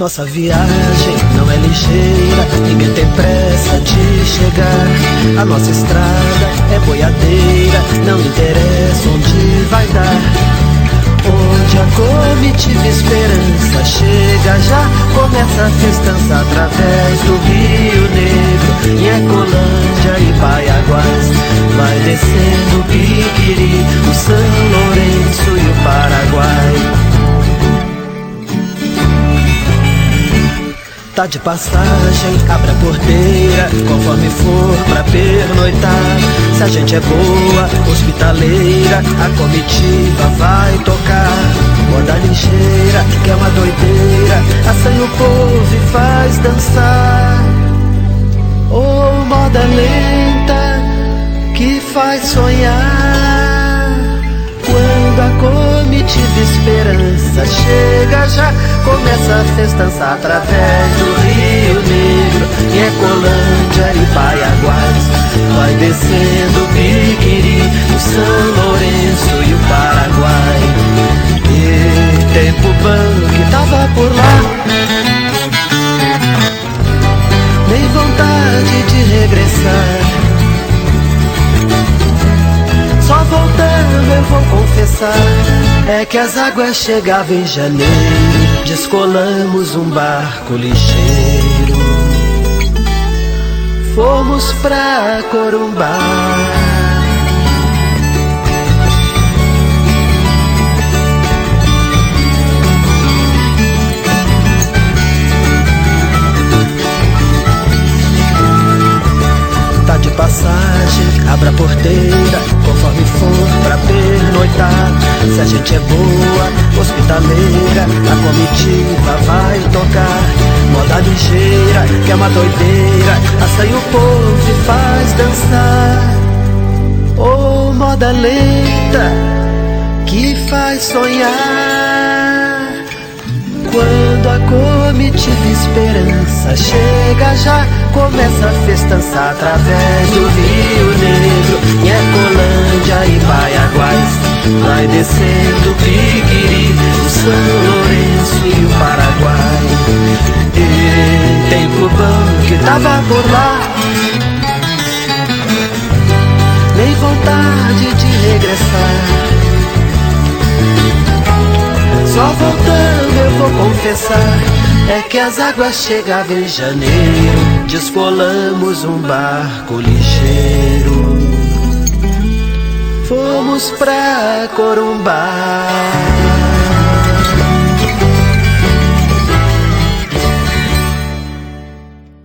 Nossa viagem não é ligeira, ninguém tem pressa de chegar. A nossa estrada é boiadeira, não interessa onde vai dar. Onde a comitiva esperança chega, já começa a festança através do Rio Negro, em Ecolândia e Paiaguás. Vai descendo o Piquiri, o São Lourenço e o Paraguai. Tá de passagem, abre a porteira, conforme for pra pernoitar. Se a gente é boa, hospitaleira, a comitiva vai tocar. Moda ligeira, que é uma doideira, assanha o povo e faz dançar. Ou moda lenta, que faz sonhar. Quando a comitiva esperança chega, já começa a festança através do Rio Negro, em Ecolândia e Paiaguás. Vai descendo o Piquiri, o São Lourenço e o Paraguai. E tempo bom que tava por lá, nem vontade de regressar. Só voltando eu vou confessar, é que as águas chegavam em janeiro. Descolamos um barco ligeiro, fomos pra Corumbá. Tá de passagem, abra a porteira, conforme for pra pernoitar. Se a gente é boa, hospitaleira, a comitiva vai tocar. Moda ligeira, que é uma doideira, assanha o povo e faz dançar. Ou moda lenta, que faz sonhar. Quando a comitiva esperança chega, já começa a festança através do Rio Negro, em Ecolândia e Paiaguás. Vai descendo o Piquiri, o São Lourenço e o Paraguai. E tempo bom que tava por lá, nem vontade de regressar. Só voltando eu vou confessar, é que as águas chegavam em janeiro. Descolamos um barco ligeiro, fomos pra Corumbá.